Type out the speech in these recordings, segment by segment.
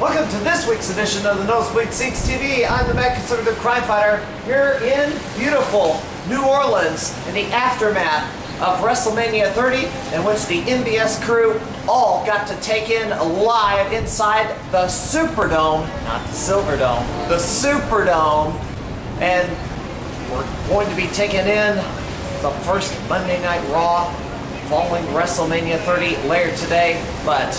Welcome to this week's edition of the Nosebleed Seats TV. I'm the Mad Conservative Crime Fighter here in beautiful New Orleans in the aftermath of WrestleMania 30, in which the MBS crew all got to take in live inside the Superdome, not the Silverdome, the Superdome, and we're going to be taking in the first Monday Night Raw following WrestleMania 30 later today, but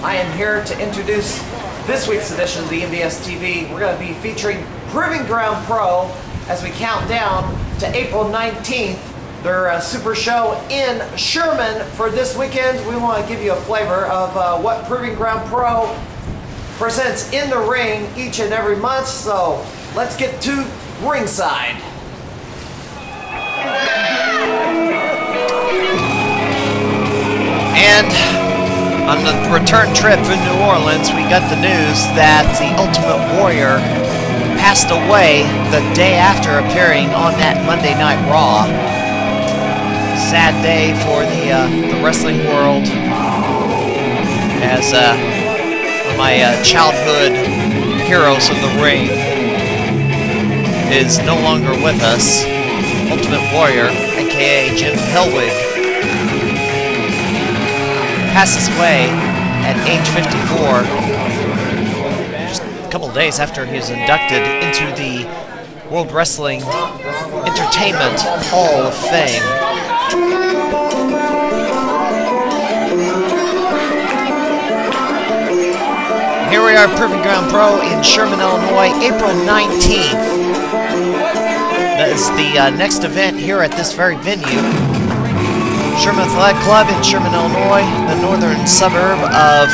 I am here to introduce this week's edition of the MBS TV. We're going to be featuring Proving Ground Pro as we count down to April 19th, their super show in Sherman for this weekend. We want to give you a flavor of what Proving Ground Pro presents in the ring each and every month, so let's get to ringside. And on the return trip in New Orleans, we got the news that the Ultimate Warrior passed away the day after appearing on that Monday Night Raw. Sad day for the wrestling world, as one of my childhood heroes of the ring is no longer with us. Ultimate Warrior, aka Jim Hellwig, passes away at age 54, just a couple of days after he was inducted into the World Wrestling Entertainment Hall of Fame. Here we are, Proving Ground Pro in Sherman, Illinois, April 19th. That is the next event here at this very venue. Sherman Athletic Club in Sherman, Illinois, the northern suburb of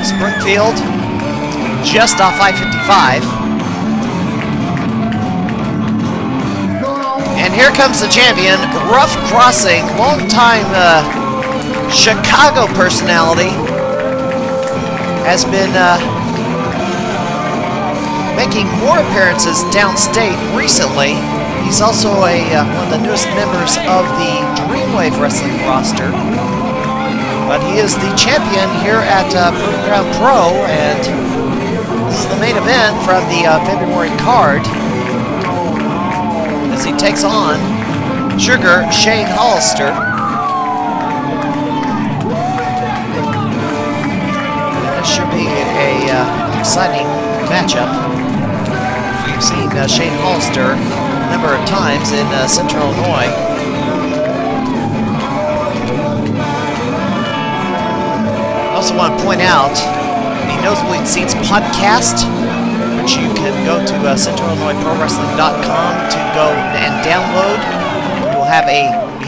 Springfield, just off I-55. And here comes the champion, Ruff Crossing, longtime Chicago personality, has been making more appearances downstate recently. He's also one of the newest members of the Dreamwave Wrestling roster. But he is the champion here at Proving Ground Pro, and this is the main event from the February card, as he takes on Sugar Shane Hollister. This should be an exciting matchup. We've seen Shane Hollister a number of times in Central Illinois. I also want to point out the Nosebleed Seats podcast, which you can go to CentralIllinoisProWrestling.com to go and download. We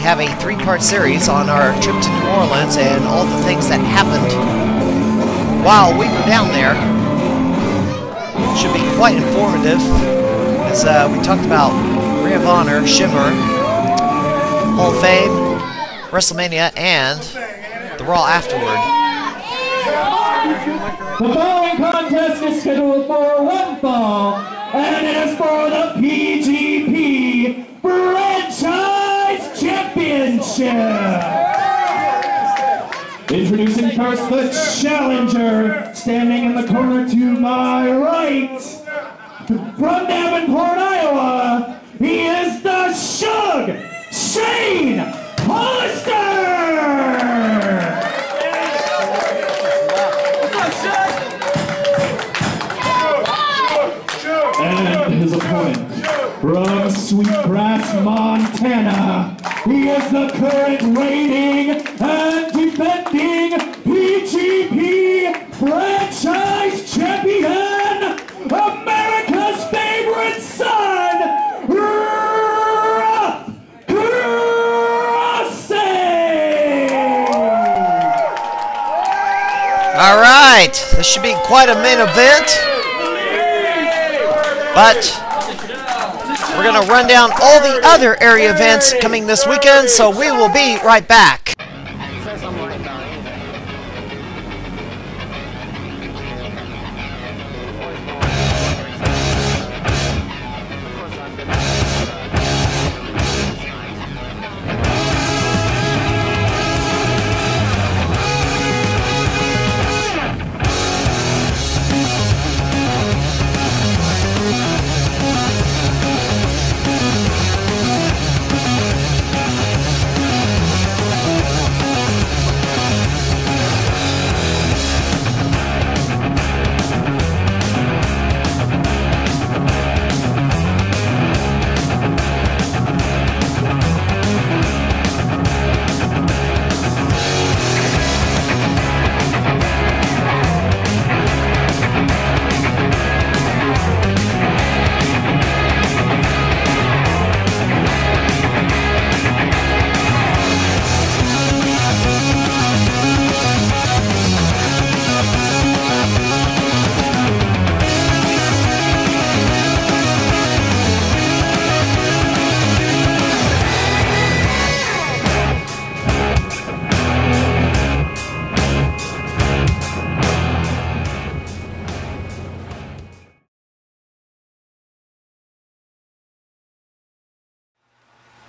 have a three-part series on our trip to New Orleans and all the things that happened while we were down there. Should be quite informative, as we talked about Ring of Honor, Shimmer, Hall of Fame, WrestleMania, and the Raw afterward. The following contest is scheduled for one fall, and it is for the PGP Franchise Championship. Introducing first the challenger, standing in the corner to my right, from Davenport, Iowa, he is the Shug, Shane Hollister! And his opponent, from Sweetgrass, Montana, he is the current reigning and defending PGP Franchise Champion, America's favorite son, Ruff Crossing! All right, this should be quite a main event, but we're going to run down all the other area events coming this weekend, so we will be right back.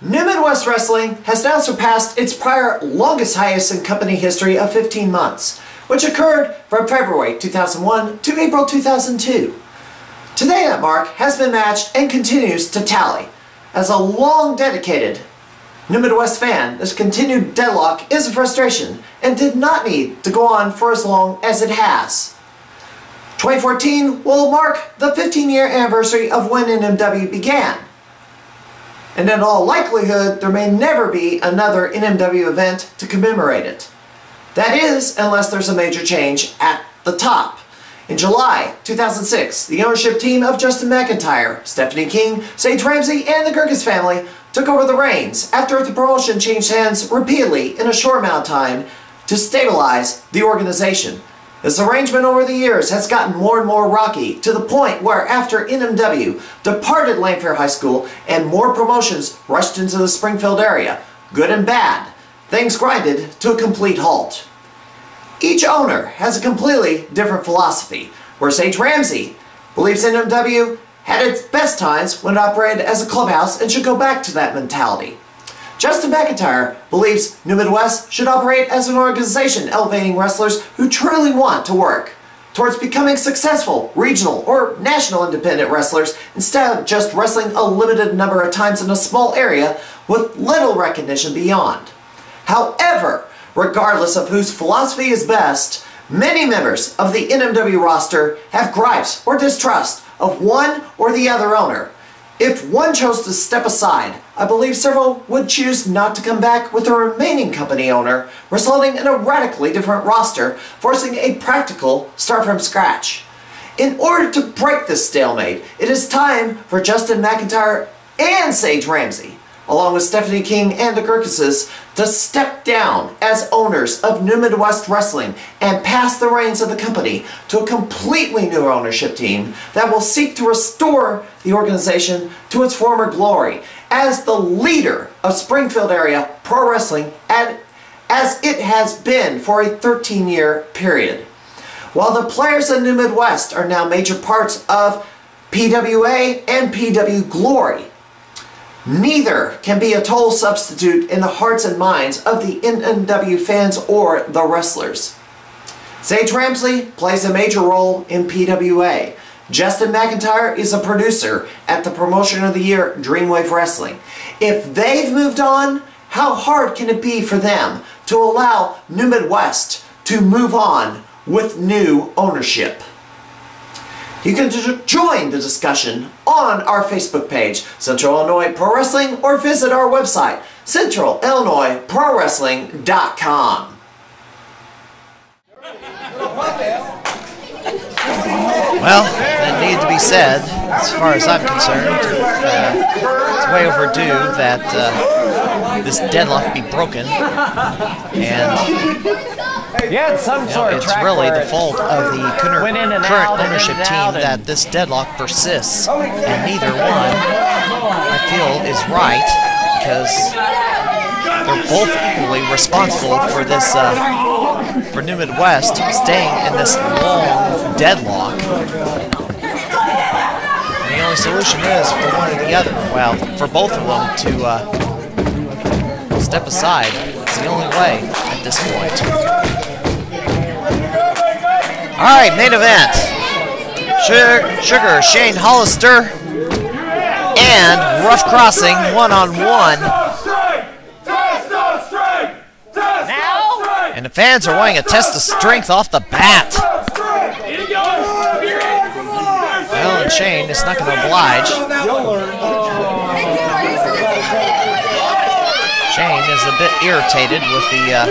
New Midwest Wrestling has now surpassed its prior longest hiatus in company history of 15 months, which occurred from February 2001 to April 2002. Today that mark has been matched and continues to tally. As a long dedicated New Midwest fan, this continued deadlock is a frustration and did not need to go on for as long as it has. 2014 will mark the 15-year anniversary of when NMW began. And in all likelihood, there may never be another NMW event to commemorate it. That is, unless there's a major change at the top. In July 2006, the ownership team of Justin McIntyre, Stephanie King, Sage Ramsey, and the Gurkis family took over the reins after the promotion changed hands repeatedly in a short amount of time to stabilize the organization. This arrangement over the years has gotten more and more rocky, to the point where after NMW departed Lanphier High School and more promotions rushed into the Springfield area, good and bad, things grinded to a complete halt. Each owner has a completely different philosophy, where Sage Ramsey believes NMW had its best times when it operated as a clubhouse and should go back to that mentality. Justin McIntyre believes New Midwest should operate as an organization elevating wrestlers who truly want to work towards becoming successful regional or national independent wrestlers instead of just wrestling a limited number of times in a small area with little recognition beyond. However, regardless of whose philosophy is best, many members of the NMW roster have gripes or distrust of one or the other owner. If one chose to step aside, I believe several would choose not to come back with the remaining company owner, resulting in a radically different roster, forcing a practical start from scratch. In order to break this stalemate, it is time for Justin McIntyre and Sage Ramsey, along with Stephanie King and the Gurkises, to step down as owners of New Midwest Wrestling and pass the reins of the company to a completely new ownership team that will seek to restore the organization to its former glory as the leader of Springfield area pro wrestling as it has been for a 13-year period. While the players of New Midwest are now major parts of PWA and PW Glory, neither can be a total substitute in the hearts and minds of the NMW fans or the wrestlers. Sage Ramsey plays a major role in PWA. Justin McIntyre is a producer at the Promotion of the Year Dreamwave Wrestling. If they've moved on, how hard can it be for them to allow New Midwest to move on with new ownership? You can join the discussion on our Facebook page, Central Illinois Pro Wrestling, or visit our website, centralillinoisprowrestling.com. Well, it needed to be said, as far as I'm concerned. It's way overdue that this deadlock be broken, and It's really the fault of the current ownership team that this deadlock persists, and neither one, I feel, is right, because they're both equally responsible for this, for New Midwest staying in this long deadlock. And the only solution is for one or the other, well, for both of them to step aside. It's the only way at this point. Alright, main event. Sugar, Shane Hollister, and Ruff Crossing one-on-one. And the fans are wanting a test of strength off the bat. Well, and Shane is not going to oblige. Shane is a bit irritated with the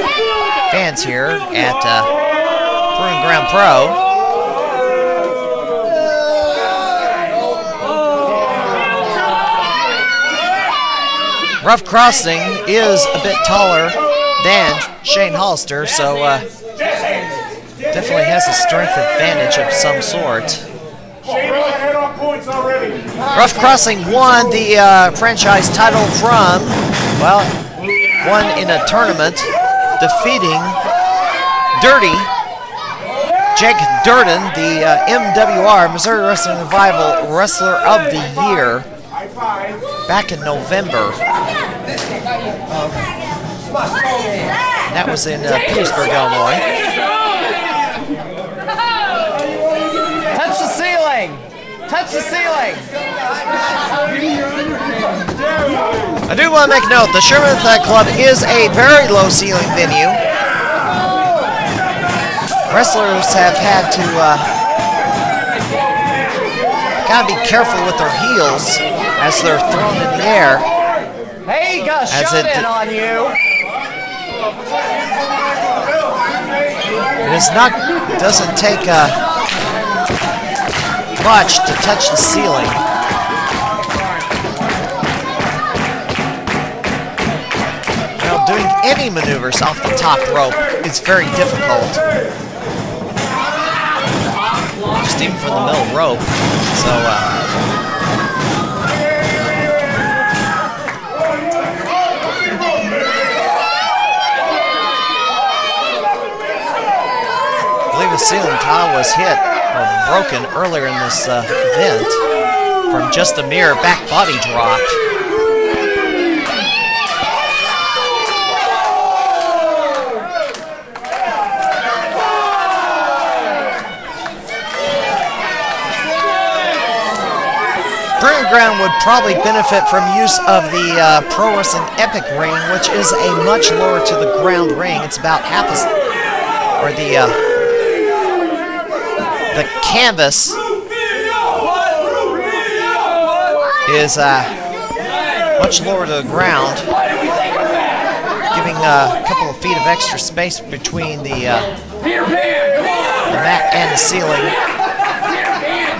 fans here at Proving Ground Pro. Ruff Crossing is a bit taller than Shane Hollister, so definitely has a strength advantage of some sort. Ruff Crossing won the franchise title from, well, won in a tournament, defeating Jake Durden, the MWR, Missouri Wrestling Revival Wrestler of the Year, back in November. That was in Petersburg, Illinois. Touch the ceiling! Touch the ceiling! I do want to make note, the Sherman Athletic Club is a very low ceiling venue. Wrestlers have had to gotta be careful with their heels as they're thrown in the air. Hey, he got a shot in on you! It doesn't take much to touch the ceiling. Now, doing any maneuvers off the top rope is very difficult. Just even from the middle rope. So, I believe the ceiling tile was hit or broken earlier in this event from just a mere back body drop. Proving Ground would probably benefit from use of the Pro Wrestling Epic ring, which is a much lower to the ground ring. It's about half as, or the canvas is much lower to the ground, giving a couple of feet of extra space between the mat and the ceiling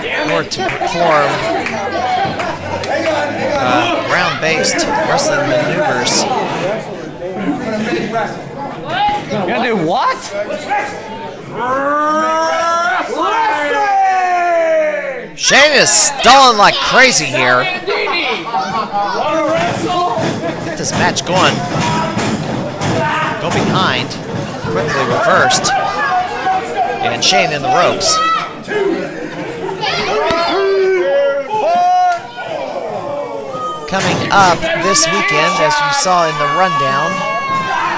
in order to perform ground-based wrestling maneuvers. You're gonna do what? Shane is stalling like crazy here. Get this match going. Go behind. Quickly reversed. And Shane in the ropes. Coming up this weekend, as you saw in the rundown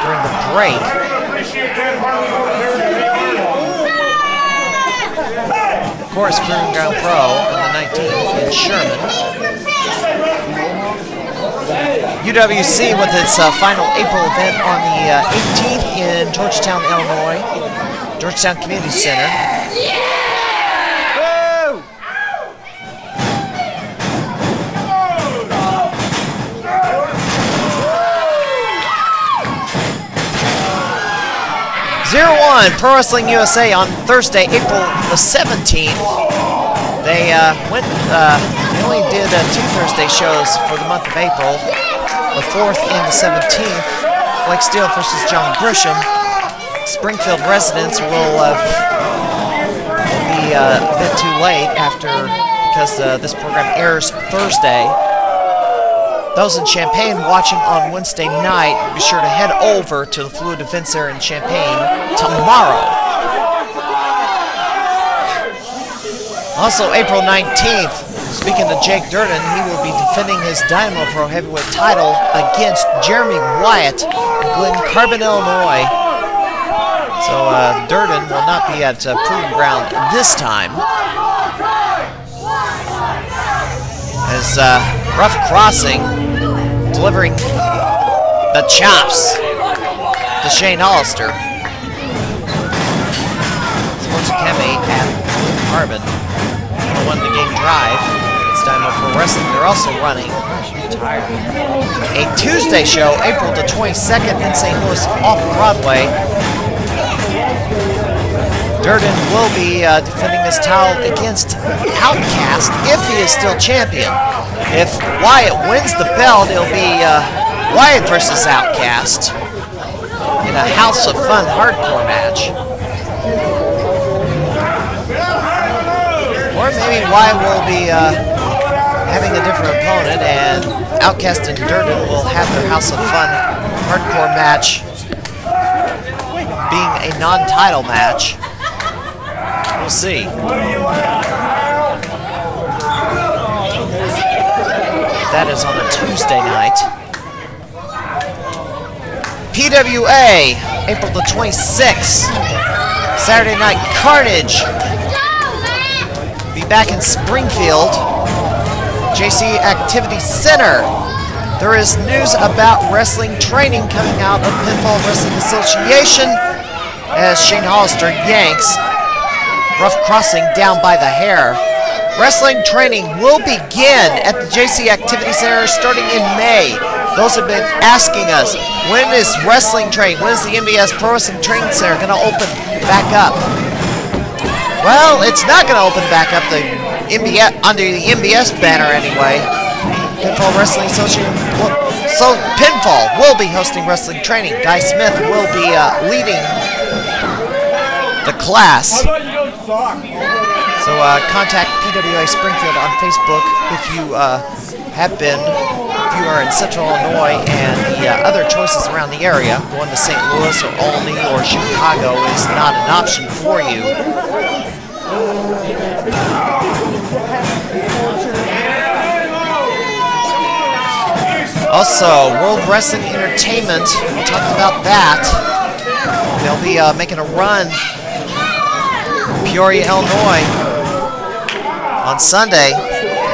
during the break, of course, Proving Ground Pro on the 19th in Sherman. UWC with its final April event on the 18th in Georgetown, Illinois, Georgetown Community Center. Woo! 0-1 Pro Wrestling USA on Thursday, April the 17th. They they only did 2 Thursday shows for the month of April, the 4th and the 17th. Blake Steele versus John Grisham. Springfield residents will be a bit too late because this program airs Thursday. Those in Champaign watching on Wednesday night, be sure to head over to the Fluid Event Center in Champaign tomorrow. Also, April 19th, speaking to Jake Durden, he will be defending his Dynamo Pro Heavyweight title against Jeremy Wyatt in Glen Carbon, Illinois. So Durden will not be at Proving Ground this time, as Ruff Crossing delivering the chops to Shane Hollister. Sports Academy at Carbon won the game drive. It's Dynamo Pro Wrestling. They're also running a Tuesday show, April the 22nd in St. Louis off-Broadway. Durden will be defending his title against Outcast if he is still champion. If Wyatt wins the belt, it'll be Wyatt versus Outcast in a House of Fun hardcore match. Or maybe Wyatt will be having a different opponent, and Outcast and Durden will have their House of Fun hardcore match being a non-title match. We'll see. That is on a Tuesday night. PWA, April the 26th. Saturday Night Carnage. Be back in Springfield. JC Activity Center. There is news about wrestling training coming out of Pinfall Wrestling Association as Shane Hollister yanks Ruff Crossing down by the hair. Wrestling training will begin at the JC Activity Center starting in May. Those have been asking us, when is wrestling training? When is the MBS Pro Wrestling Training Center going to open back up? Well, it's not going to open back up under the MBS banner anyway. Pinfall Wrestling Association, so Pinfall will be hosting wrestling training. Guy Smith will be leading the class. So contact PWA Springfield on Facebook if you if you are in Central Illinois and the other choices around the area. Going to St. Louis or Olney or Chicago is not an option for you. Also, World Wrestling Entertainment, we talked about that. They'll be making a run in Peoria, Illinois on Sunday,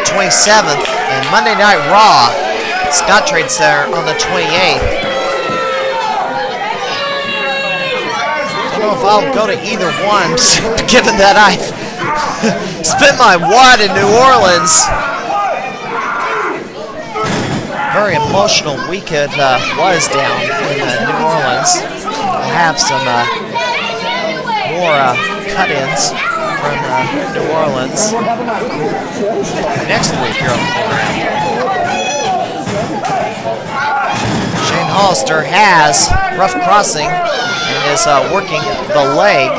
27th, and Monday Night Raw, Scott Trade Center on the 28th. Don't know if I'll go to either one, given that I spent my wad in New Orleans. Very emotional week it was down in New Orleans. We'll have some more cut-ins from New Orleans next week here on the program. Shane Hollister has Ruff Crossing and is working the leg.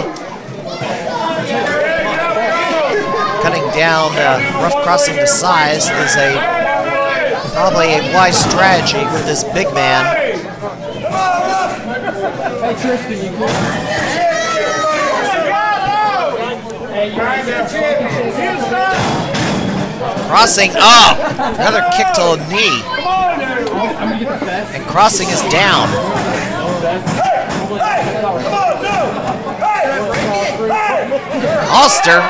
Cutting down Ruff Crossing to size is probably a wise strategy with this big man. Crossing, another kick to the knee. And Crossing is down. Hollister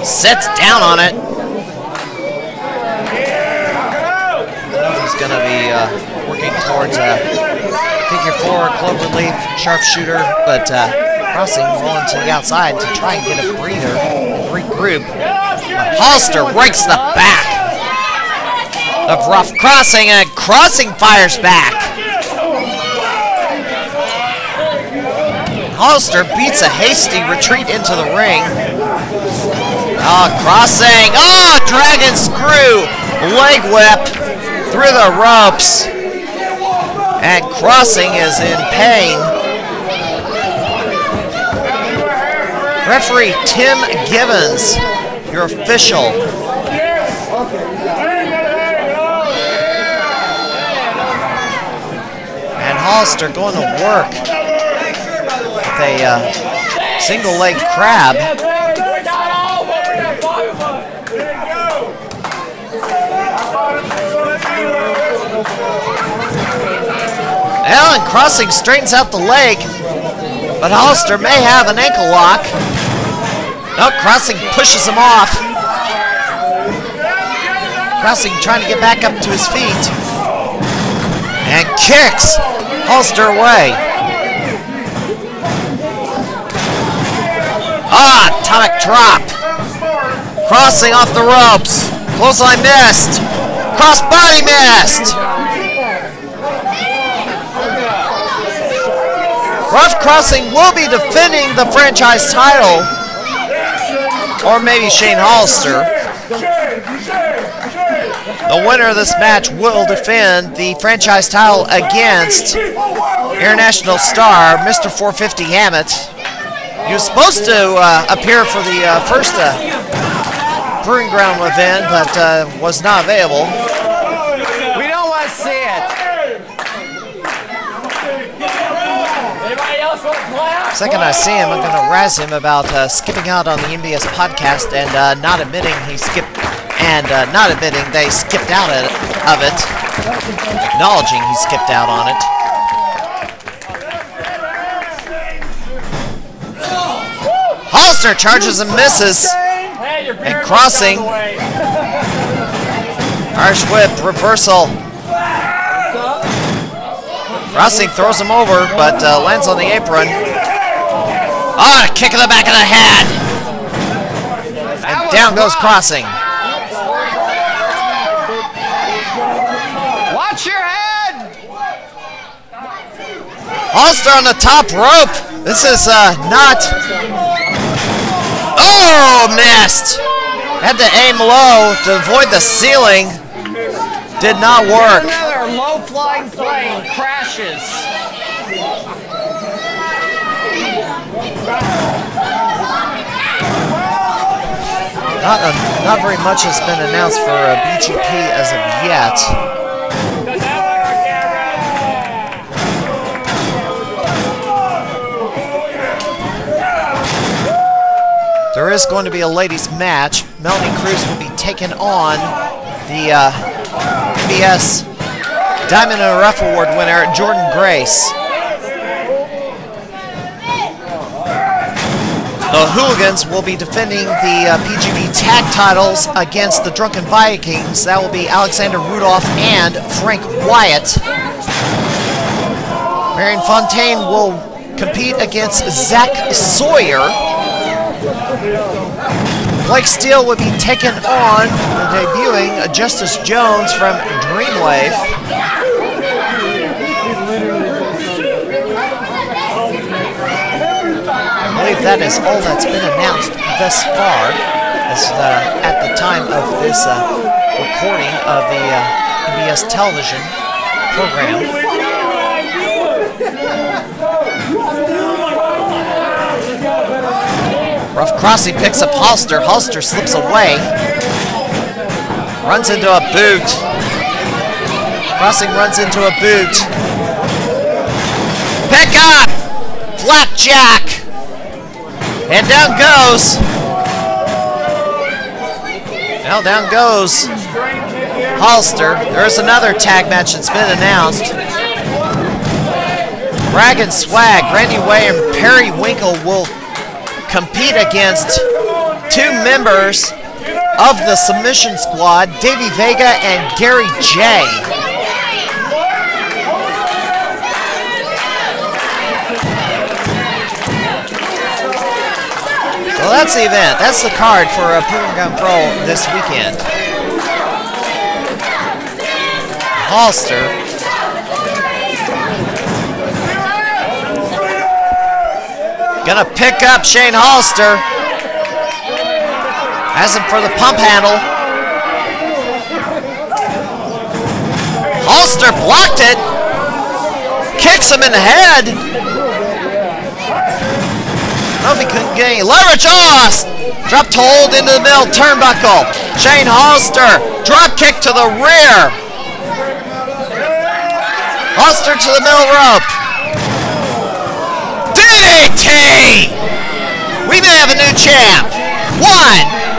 sets down on it. He's going to be working towards figure four, club relief, sharpshooter, but Crossing rolling to the outside to try and get a breather, regroup. But Hollister breaks the back of Ruff Crossing, and Crossing fires back. Hollister beats a hasty retreat into the ring. Crossing, dragon screw, leg whip through the ropes. And Crossing is in pain. Referee Tim Gibbons, your official. And Hollister going to work with a single leg crab. And Crossing straightens out the leg, but Hollister may have an ankle lock. No, Crossing pushes him off. Crossing trying to get back up to his feet. And kicks Hollister away. Atomic drop. Crossing off the ropes. Clothesline missed. Crossbody missed. Ruff Crossing will be defending the franchise title. Or maybe Shane Hollister. The winner of this match will defend the franchise title against international star Mr. 450 Hammett. He was supposed to appear for the first Brewing Ground event, but was not available. We don't want to see it. The second I see him, I'm going to razz him about skipping out on the MBS podcast and not admitting he skipped, and not admitting they skipped out of it. acknowledging he skipped out on it. Hollister charges and misses. And Crossing. Irish whip, reversal. Crossing throws him over, but lands on the apron. Oh, a kick in the back of the head. And down goes Crossing. Watch your head! Hollister on the top rope. This is not... Oh, missed! Had to aim low to avoid the ceiling. Did not work. Another low-flying plane crashes. Not very much has been announced for BGP as of yet. There is going to be a ladies' match. Melanie Cruz will be taking on the NBS Diamond and Ruff Award winner, Jordan Grace. The Hooligans will be defending the PGB tag titles against the Drunken Vikings. That will be Alexander Rudolph and Frank Wyatt. Marion Fontaine will compete against Zach Sawyer. Blake Steele will be taken on the debuting Justice Jones from Dreamwave. I believe that is all that's been announced thus far, as, at the time of this recording of the NBS television program. Ruff Crossing picks up Hollister. Hollister slips away. Runs into a boot. Crossing runs into a boot. Pick up! Flapjack! And down goes. Now down goes Hollister. There's another tag match that's been announced. Bragg and Swag, Randy Way and Perry Winkle will compete against two members of the Submission Squad, Davey Vega and Gary J. So that's the event. That's the card for Proving Ground Pro this weekend. Hollister. Gonna pick up Shane Hollister. Has him for the pump handle. Hollister blocked it. Kicks him in the head. I don't know if he couldn't get any leverage. Oh! Dropped hold into the middle turnbuckle. Shane Hollister. Drop kick to the rear. Hollister to the middle rope. DDT! We may have a new champ. 1,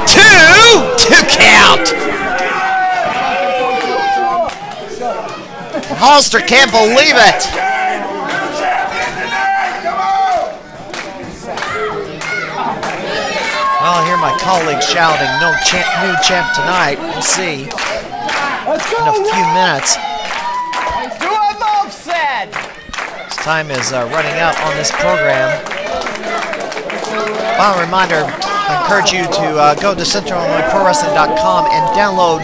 2 count. Hollister can't believe it. Well, I hear my colleagues shouting, "No new champ tonight." We'll see in a few minutes. Do what Mom said. Time is running out on this program. Final reminder, I encourage you to go to CentralIllinoisProWrestling.com and download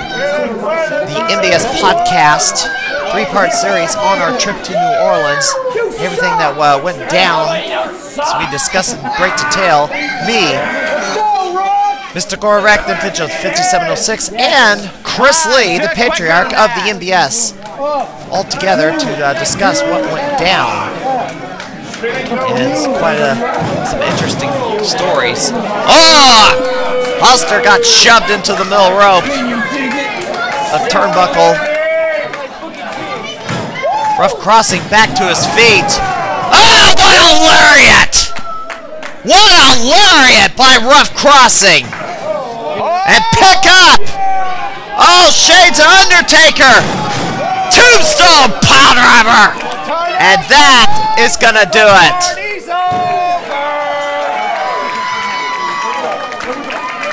the NBS podcast, 3-part series on our trip to New Orleans. Everything that went down, as we discussed in great detail. Me, Mystical Arachnid 5706, and Chris Lee, the patriarch of the NBS, all together to discuss what went down. And it's quite some interesting stories. Oh! Hollister got shoved into the middle rope. A turnbuckle. Ruff Crossing back to his feet. Oh, what a lariat! What a lariat by Ruff Crossing! And pick up! Oh, Shades of Undertaker! 2 driver. And that is gonna do it.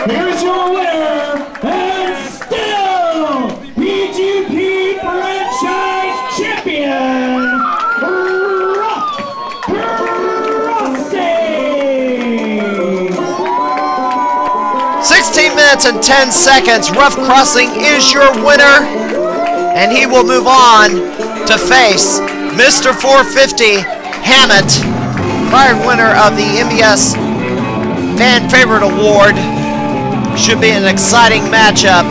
Here's your winner, and still PGP franchise champion, Ruff Crossing. 16 minutes and 10 seconds. Ruff Crossing is your winner, and he will move on to face Mr. 450 Hammett, prior winner of the MBS Fan Favorite Award. Should be an exciting matchup,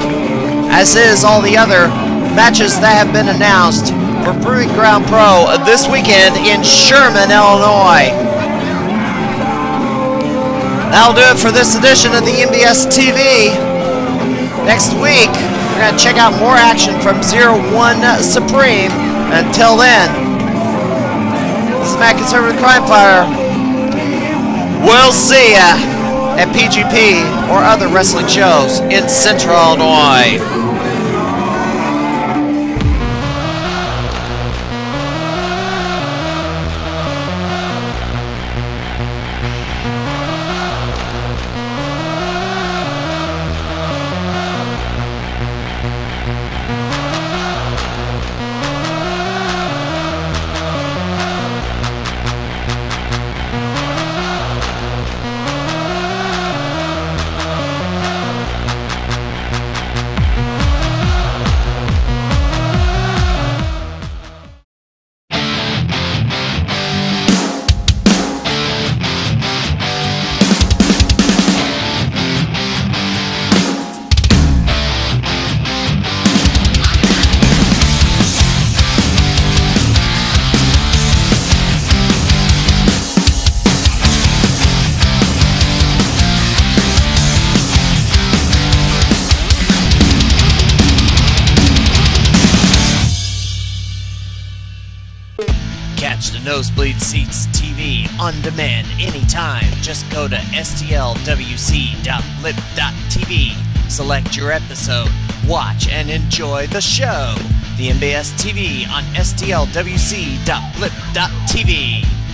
as is all the other matches that have been announced for Proving Ground Pro this weekend in Sherman, Illinois. That'll do it for this edition of the MBS TV. Next week, we're going to check out more action from 01 Supreme. Until then, this is Matt Conservative Crime Fighter. We'll see ya at PGP or other wrestling shows in Central Illinois. Catch the Nosebleed Seats TV on demand anytime. Just go to stlwc.blip.tv, select your episode, watch and enjoy the show. The MBS TV on stlwc.blip.tv.